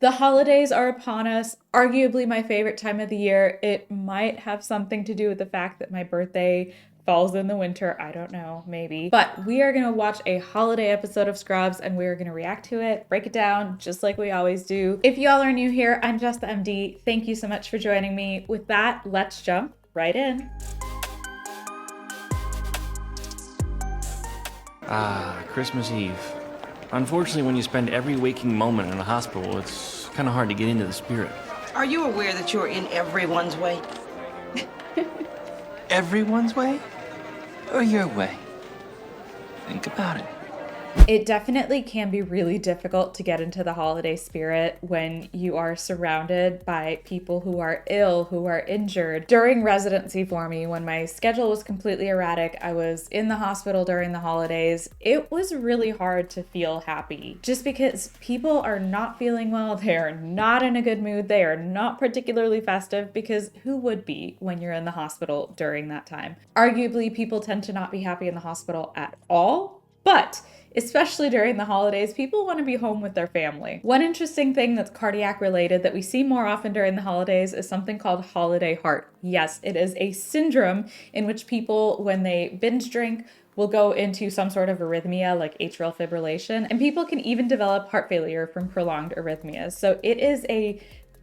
The holidays are upon us, arguably my favorite time of the year. It might have something to do with the fact that my birthday falls in the winter. I don't know, maybe. But we are going to watch a holiday episode of Scrubs and we are going to react to it, break it down, just like we always do. If y'all are new here, I'm JessTheMD. Thank you so much for joining me. With that, let's jump right in. Christmas Eve. Unfortunately, when you spend every waking moment in a hospital, it's kind of hard to get into the spirit. Are you aware that you're in everyone's way? Everyone's way? Or your way? Think about it. It definitely can be really difficult to get into the holiday spirit when you are surrounded by people who are ill, who are injured. During residency for me, when my schedule was completely erratic, I was in the hospital during the holidays. It was really hard to feel happy just because people are not feeling well. They are not in a good mood. They are not particularly festive because who would be when you're in the hospital during that time? Arguably, people tend to not be happy in the hospital at all, but especially during the holidays, people want to be home with their family. One interesting thing that's cardiac related that we see more often during the holidays is something called holiday heart. Yes, it is a syndrome in which people, when they binge drink, will go into some sort of arrhythmia like atrial fibrillation, and people can even develop heart failure from prolonged arrhythmias. So it is a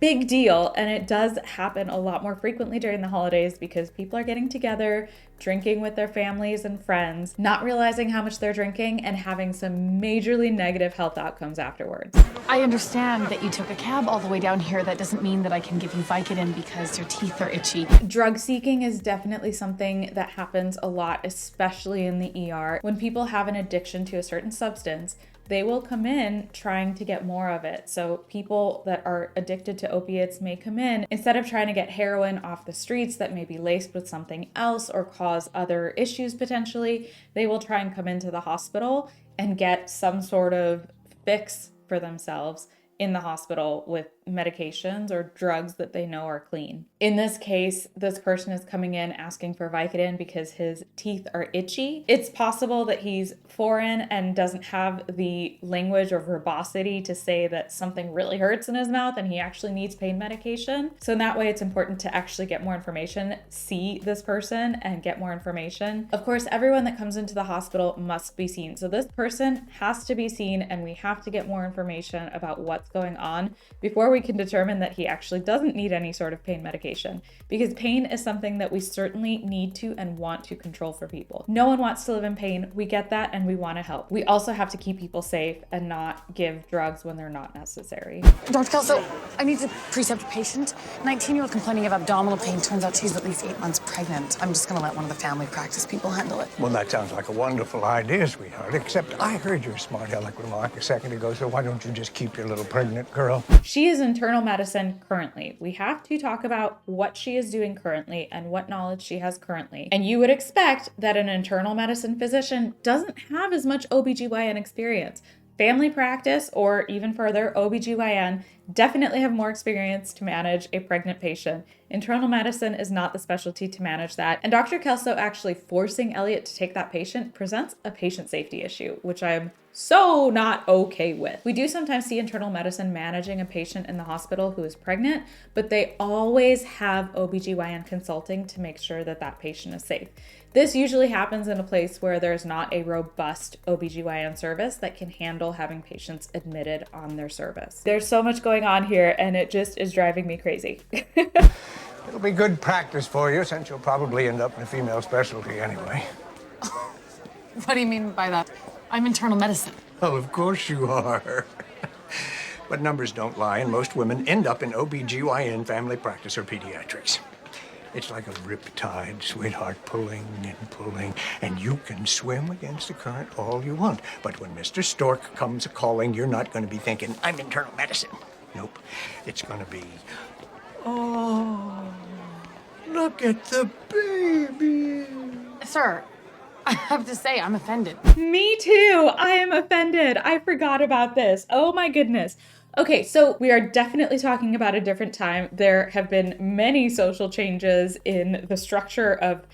big deal, and it does happen a lot more frequently during the holidays because people are getting together, drinking with their families and friends, not realizing how much they're drinking, and having some majorly negative health outcomes afterwards. I understand that you took a cab all the way down here. That doesn't mean that I can give you Vicodin because your teeth are itchy. Drug seeking is definitely something that happens a lot, especially in the ER. When people have an addiction to a certain substance, they will come in trying to get more of it. So people that are addicted to opiates may come in, instead of trying to get heroin off the streets that may be laced with something else or cause other issues potentially, they will try and come into the hospital and get some sort of fix for themselves in the hospital with medications or drugs that they know are clean. In this case, this person is coming in asking for Vicodin because his teeth are itchy. It's possible that he's foreign and doesn't have the language or verbosity to say that something really hurts in his mouth and he actually needs pain medication. So in that way, it's important to actually get more information, see this person and get more information. Of course, everyone that comes into the hospital must be seen. So this person has to be seen and we have to get more information about what's going on before we can determine that he actually doesn't need any sort of pain medication, because pain is something that we certainly need to and want to control for people. No one wants to live in pain. We get that and we want to help. We also have to keep people safe and not give drugs when they're not necessary. Dr. Kelso, I need to precept a patient. 19-year-old complaining of abdominal pain. Turns out she's at least 8 months pregnant. I'm just gonna let one of the family practice people handle it. Well, that sounds like a wonderful idea, sweetheart, except I heard your smart aleck remark a second ago, so why don't you just keep your little pregnant girl? She is internal medicine currently. We have to talk about what she is doing currently and what knowledge she has currently. And you would expect that an internal medicine physician doesn't have as much OBGYN experience. Family practice, or even further, OBGYN, definitely have more experience to manage a pregnant patient. Internal medicine is not the specialty to manage that. And Dr. Kelso actually forcing Elliot to take that patient presents a patient safety issue, which I'm so not okay with. We do sometimes see internal medicine managing a patient in the hospital who is pregnant, but they always have OBGYN consulting to make sure that that patient is safe. This usually happens in a place where there's not a robust OBGYN service that can handle having patients admitted on their service. There's so much going on here and it just is driving me crazy. It'll be good practice for you, since you'll probably end up in a female specialty anyway. What do you mean by that? I'm internal medicine. Oh, of course you are. But numbers don't lie, and most women end up in OBGYN, family practice, or pediatrics. It's like a riptide, sweetheart, pulling and pulling, and you can swim against the current all you want. But when Mr. Stork comes a-calling, you're not going to be thinking, I'm internal medicine. Nope. It's going to be, oh, look at the baby. Sir, I have to say, I'm offended. Me too. I am offended. I forgot about this. Oh my goodness. Okay, so we are definitely talking about a different time. There have been many social changes in the structure of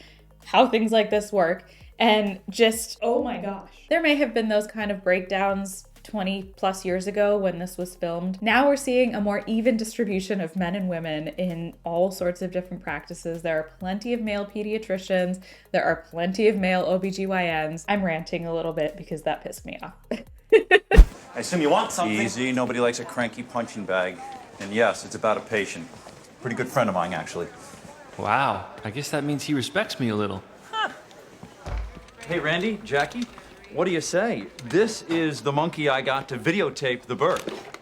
how things like this work. And just, oh my gosh. There may have been those kind of breakdowns 20 plus years ago when this was filmed. Now we're seeing a more even distribution of men and women in all sorts of different practices. There are plenty of male pediatricians. There are plenty of male OBGYNs. I'm ranting a little bit because that pissed me off. I assume you want something? Easy, nobody likes a cranky punching bag. And yes, it's about a patient. Pretty good friend of mine, actually. Wow, I guess that means he respects me a little. Hey, Randy, Jackie, what do you say? This is the monkey I got to videotape the birth.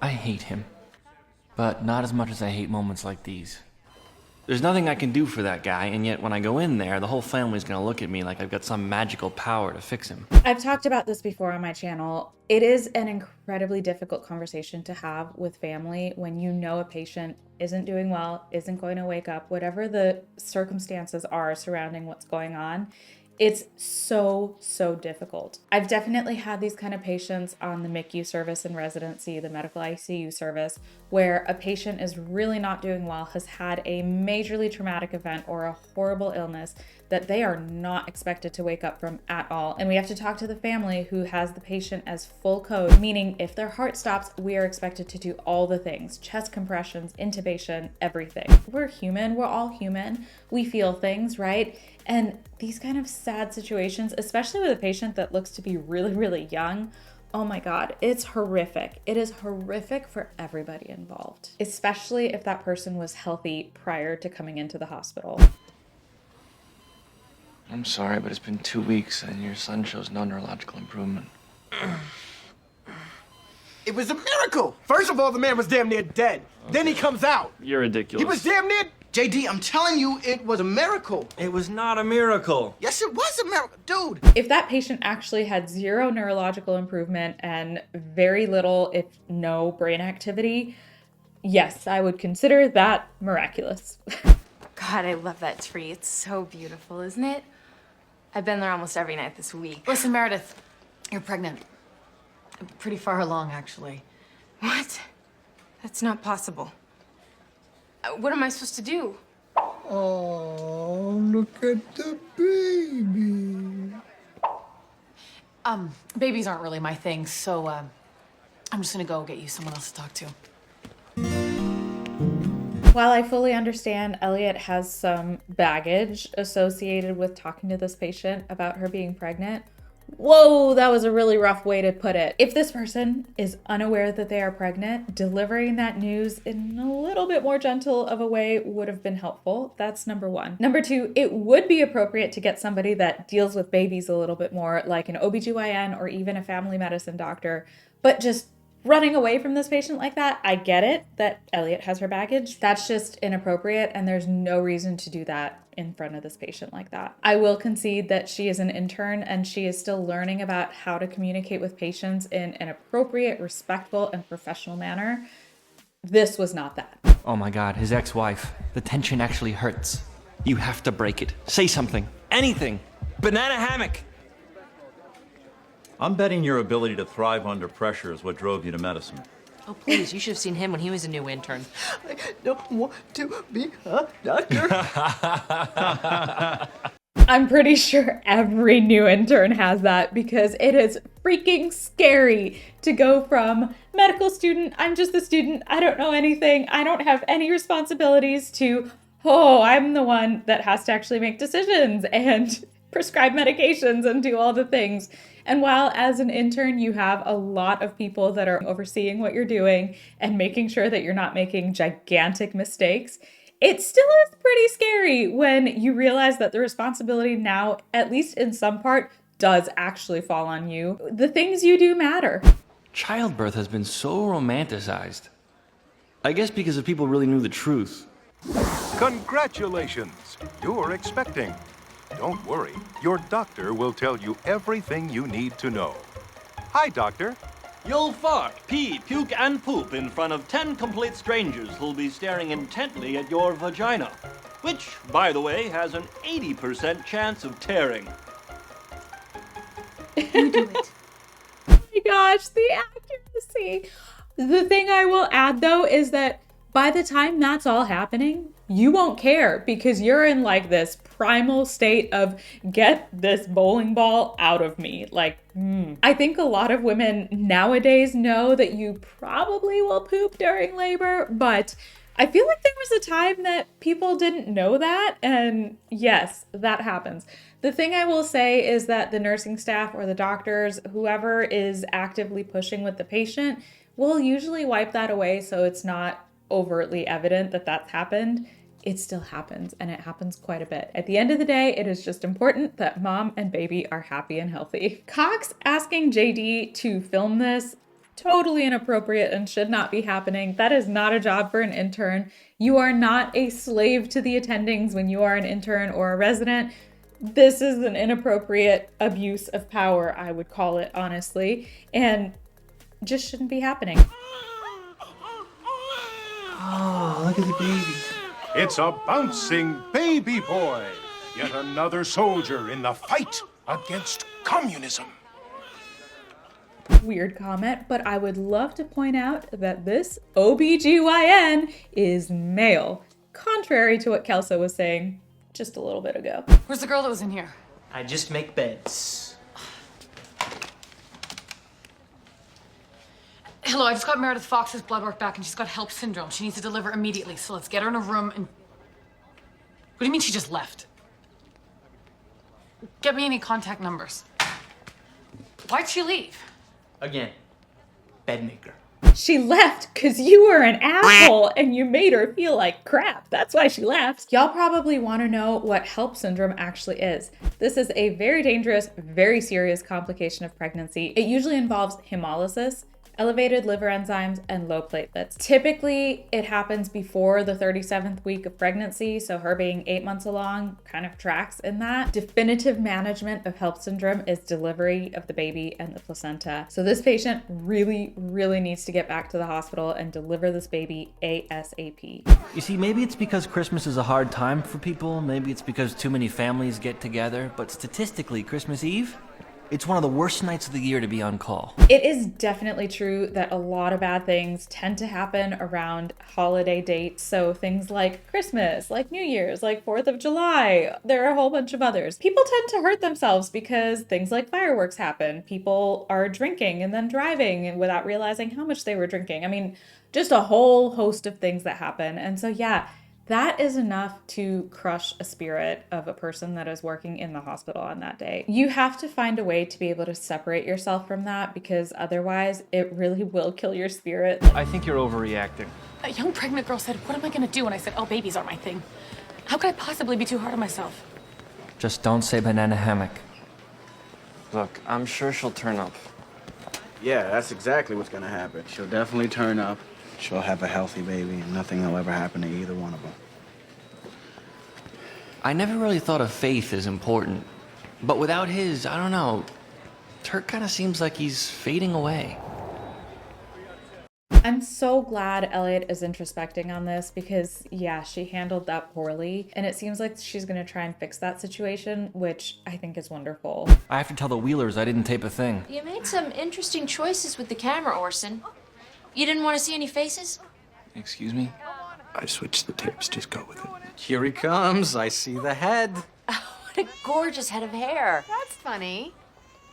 I hate him, but not as much as I hate moments like these. There's nothing I can do for that guy, and yet when I go in there, the whole family's gonna look at me like I've got some magical power to fix him. I've talked about this before on my channel. It is an incredibly difficult conversation to have with family when you know a patient isn't doing well, isn't going to wake up, whatever the circumstances are surrounding what's going on. It's so difficult. I've definitely had these kind of patients on the MICU service in residency, the medical ICU service, where a patient is really not doing well, has had a majorly traumatic event or a horrible illness that they are not expected to wake up from at all. And we have to talk to the family who has the patient as full code, meaning if their heart stops, we are expected to do all the things, chest compressions, intubation, everything. We're human, we're all human. We feel things, right? And these kind of sad situations, especially with a patient that looks to be really young, oh my God, it's horrific. It is horrific for everybody involved, especially if that person was healthy prior to coming into the hospital. I'm sorry, but it's been 2 weeks and your son shows no neurological improvement. It was a miracle. First of all, the man was damn near dead. Okay. Then he comes out. You're ridiculous. He was damn near... JD, I'm telling you, it was a miracle. It was not a miracle. Yes, it was a miracle, dude. If that patient actually had zero neurological improvement and very little, if no, brain activity, yes, I would consider that miraculous. God, I love that tree. It's so beautiful, isn't it? I've been there almost every night this week. Listen, Meredith, you're pregnant. Pretty far along, actually. What? That's not possible. What am I supposed to do? Oh, look at the baby. Babies aren't really my thing, so, I'm just gonna go get you someone else to talk to. While I fully understand Elliot has some baggage associated with talking to this patient about her being pregnant, whoa, that was a really rough way to put it. If this person is unaware that they are pregnant, delivering that news in a little bit more gentle of a way would have been helpful. That's number one. Number two, it would be appropriate to get somebody that deals with babies a little bit more, like an OBGYN or even a family medicine doctor, but just running away from this patient like that, I get it that Elliot has her baggage. That's just inappropriate, and there's no reason to do that in front of this patient like that. I will concede that she is an intern and she is still learning about how to communicate with patients in an appropriate, respectful, and professional manner. This was not that. Oh my God, his ex-wife. The tension actually hurts. You have to break it. Say something. Anything. Banana hammock. I'm betting your ability to thrive under pressure is what drove you to medicine. Oh, please, you should have seen him when he was a new intern. I don't want to be a doctor. I'm pretty sure every new intern has that because it is freaking scary to go from medical student, I'm just a student, I don't know anything, I don't have any responsibilities, to, oh, I'm the one that has to actually make decisions and prescribe medications and do all the things. And while as an intern, you have a lot of people that are overseeing what you're doing and making sure that you're not making gigantic mistakes, it still is pretty scary when you realize that the responsibility now, at least in some part, does actually fall on you. The things you do matter. Childbirth has been so romanticized. I guess because if people really knew the truth. Congratulations! You're expecting. Don't worry, your doctor will tell you everything you need to know. Hi, doctor. You'll fart, pee, puke, and poop in front of 10 complete strangers who'll be staring intently at your vagina, which, by the way, has an 80% chance of tearing. You do it. Oh my gosh, the accuracy. The thing I will add, though, is that by the time that's all happening, you won't care because you're in like this primal state of get this bowling ball out of me. Like, I think a lot of women nowadays know that you probably will poop during labor, but I feel like there was a time that people didn't know that. And yes, that happens. The thing I will say is that the nursing staff or the doctors, whoever is actively pushing with the patient, will usually wipe that away so it's not overtly evident that that's happened. It still happens, and it happens quite a bit. At the end of the day, it is just important that mom and baby are happy and healthy. Cox asking JD to film this, totally inappropriate and should not be happening. That is not a job for an intern. You are not a slave to the attendings when you are an intern or a resident. This is an inappropriate abuse of power, I would call it, honestly, and just shouldn't be happening. Oh, look at the baby. It's a bouncing baby boy. Yet another soldier in the fight against communism. Weird comment, but I would love to point out that this OBGYN is male, contrary to what Kelso was saying just a little bit ago. Where's the girl that was in here? I just make beds. Hello, I just got Meredith Fox's blood work back and she's got HELLP syndrome. She needs to deliver immediately, so let's get her in a room and... What do you mean she just left? Get me any contact numbers. Why'd she leave? Again, bedmaker. She left because you were an asshole and you made her feel like crap. That's why she left. Y'all probably want to know what HELLP syndrome actually is. This is a very dangerous, very serious complication of pregnancy. It usually involves hemolysis, elevated liver enzymes, and low platelets. Typically, it happens before the 37th week of pregnancy, so her being 8 months along kind of tracks in that. Definitive management of HELLP syndrome is delivery of the baby and the placenta. So this patient really, really needs to get back to the hospital and deliver this baby ASAP. You see, maybe it's because Christmas is a hard time for people, maybe it's because too many families get together, but statistically, Christmas Eve, it's one of the worst nights of the year to be on call. It is definitely true that a lot of bad things tend to happen around holiday dates. So things like Christmas, like New Year's, like 4th of July, there are a whole bunch of others. People tend to hurt themselves because things like fireworks happen. People are drinking and then driving without realizing how much they were drinking. I mean, just a whole host of things that happen. And so yeah, that is enough to crush a spirit of a person that is working in the hospital on that day. You have to find a way to be able to separate yourself from that because otherwise it really will kill your spirit. I think you're overreacting. A young pregnant girl said, "What am I gonna do?" And I said, "Oh, babies aren't my thing." How could I possibly be too hard on myself? Just don't say banana hammock. Look, I'm sure she'll turn up. Yeah, that's exactly what's gonna happen. She'll definitely turn up. She'll have a healthy baby, and nothing will ever happen to either one of them. I never really thought of faith as important, but without his, I don't know, Turk kind of seems like he's fading away. I'm so glad Elliot is introspecting on this because, yeah, she handled that poorly. And it seems like she's going to try and fix that situation, which I think is wonderful. I have to tell the Wheelers I didn't tape a thing. You made some interesting choices with the camera, Orson. You didn't want to see any faces? Excuse me? I switched the tapes. Just go with it. Here he comes. I see the head. What a gorgeous head of hair. That's funny.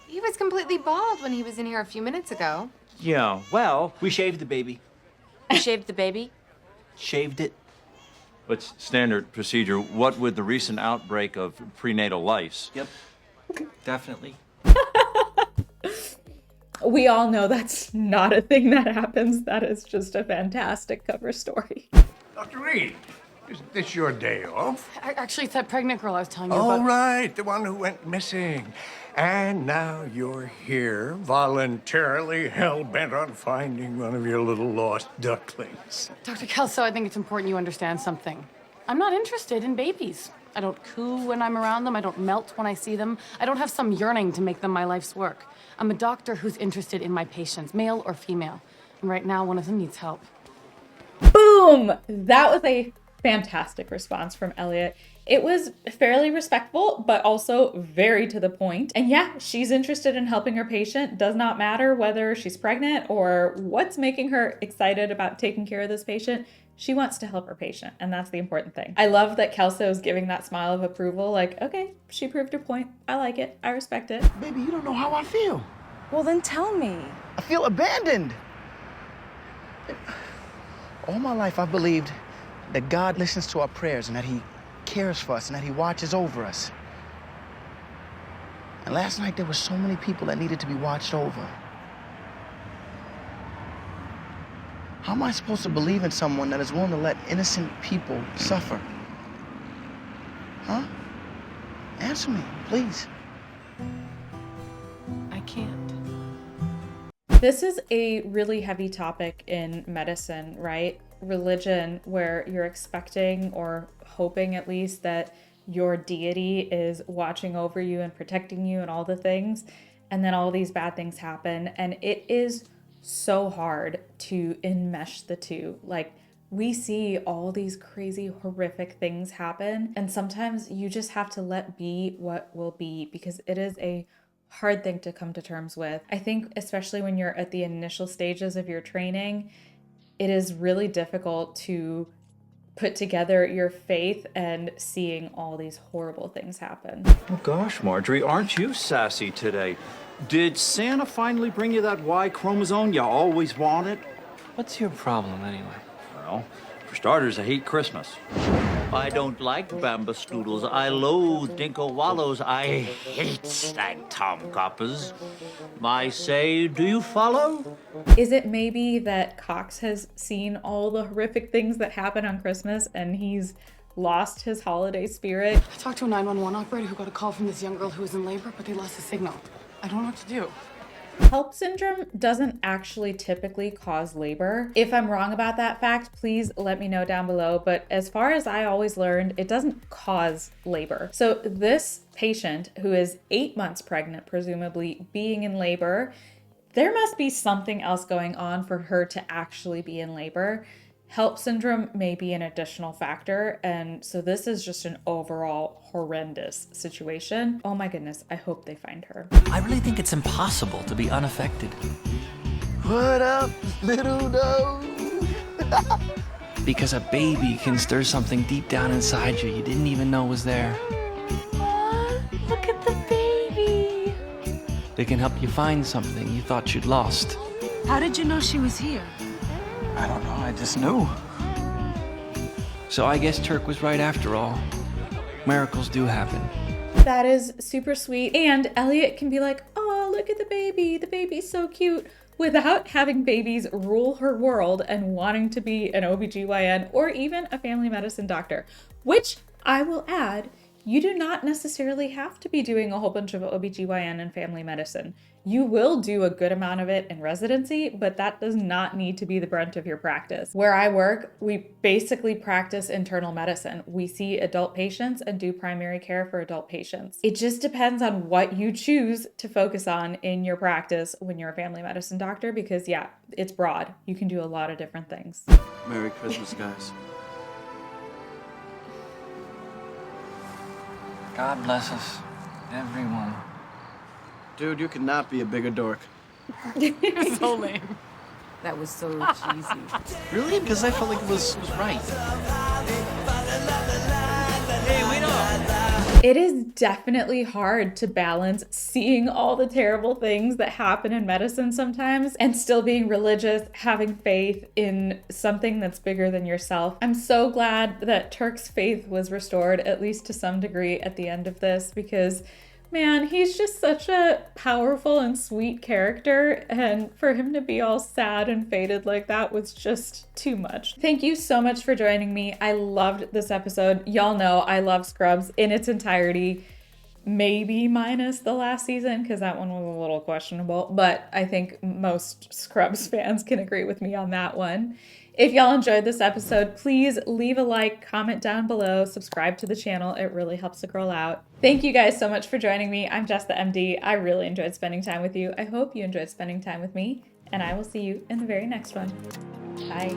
He was completely bald when he was in here a few minutes ago. Yeah, well, we shaved the baby. You shaved the baby? Shaved it. It's standard procedure. What with the recent outbreak of prenatal lice? Yep. Definitely. We all know that's not a thing that happens. That is just a fantastic cover story. Dr. Reed, isn't this your day off? Actually, it's that pregnant girl I was telling you Oh, about. right, the one who went missing. And now you're here, voluntarily hell-bent on finding one of your little lost ducklings. Dr. Kelso, I think it's important you understand something. I'm not interested in babies. I don't coo when I'm around them. I don't melt when I see them. I don't have some yearning to make them my life's work. I'm a doctor who's interested in my patients, male or female. And right now, one of them needs help. Boom! That was a fantastic response from Elliot. It was fairly respectful, but also very to the point. And yeah, she's interested in helping her patient. Does not matter whether she's pregnant or what's making her excited about taking care of this patient. She wants to help her patient, and that's the important thing. I love that Kelso is giving that smile of approval, like, okay, she proved her point. I like it. I respect it. Baby, you don't know how I feel. Well, then tell me. I feel abandoned. All my life, I've believed that God listens to our prayers and that he cares for us and that he watches over us. And last night, there were so many people that needed to be watched over. How am I supposed to believe in someone that is willing to let innocent people suffer? Huh? Answer me, please. I can't. This is a really heavy topic in medicine, right? Religion, where you're expecting or hoping at least that your deity is watching over you and protecting you and all the things, and then all these bad things happen, and it is so hard to enmesh the two. Like, we see all these crazy, horrific things happen, and sometimes you just have to let be what will be, because it is a hard thing to come to terms with. I think especially when you're at the initial stages of your training, it is really difficult to put together your faith and seeing all these horrible things happen. Oh gosh, Marjorie, aren't you sassy today? Did Santa finally bring you that Y chromosome you always wanted? What's your problem anyway? Well, for starters, I hate Christmas. I don't like Bambus Noodles. I loathe Dinko Wallows. I hate Stag Tom Coppers. I say, do you follow? Is it maybe that Cox has seen all the horrific things that happen on Christmas and he's lost his holiday spirit? I talked to a 911 operator who got a call from this young girl who was in labor, but they lost the signal. I don't know what to do. HELLP syndrome doesn't actually typically cause labor. If I'm wrong about that fact, please let me know down below. But as far as I always learned, it doesn't cause labor. So this patient, who is 8 months pregnant, presumably being in labor, there must be something else going on for her to actually be in labor. HELLP syndrome may be an additional factor, and so this is just an overall horrendous situation. Oh my goodness, I hope they find her. I really think it's impossible to be unaffected. What up, little nose? Because a baby can stir something deep down inside you didn't even know was there. Aw, look at the baby. They can help you find something you thought you'd lost. How did you know she was here? I don't know, I just knew. So I guess Turk was right after all. Miracles do happen. That is super sweet. And Elliot can be like, oh, look at the baby's so cute, without having babies rule her world and wanting to be an OBGYN or even a family medicine doctor, which I will add, you do not necessarily have to be doing a whole bunch of OBGYN and family medicine. You will do a good amount of it in residency, but that does not need to be the brunt of your practice. Where I work, we basically practice internal medicine. We see adult patients and do primary care for adult patients. It just depends on what you choose to focus on in your practice when you're a family medicine doctor, because yeah, it's broad. You can do a lot of different things. Merry Christmas, guys. God bless us, everyone. Dude, you could not be a bigger dork. You're so lame. That was so cheesy. Really? Because I felt like it was right. Hey, we know. It is definitely hard to balance seeing all the terrible things that happen in medicine sometimes and still being religious, having faith in something that's bigger than yourself. I'm so glad that Turk's faith was restored, at least to some degree, at the end of this, because man, he's just such a powerful and sweet character, and for him to be all sad and faded like that was just too much. Thank you so much for joining me. I loved this episode. Y'all know I love Scrubs in its entirety, maybe minus the last season because that one was a little questionable, but I think most Scrubs fans can agree with me on that one. If y'all enjoyed this episode, please leave a like, comment down below, subscribe to the channel. It really helps the girl out. Thank you guys so much for joining me. I'm JessTheMD. I really enjoyed spending time with you. I hope you enjoyed spending time with me, and I will see you in the very next one. Bye.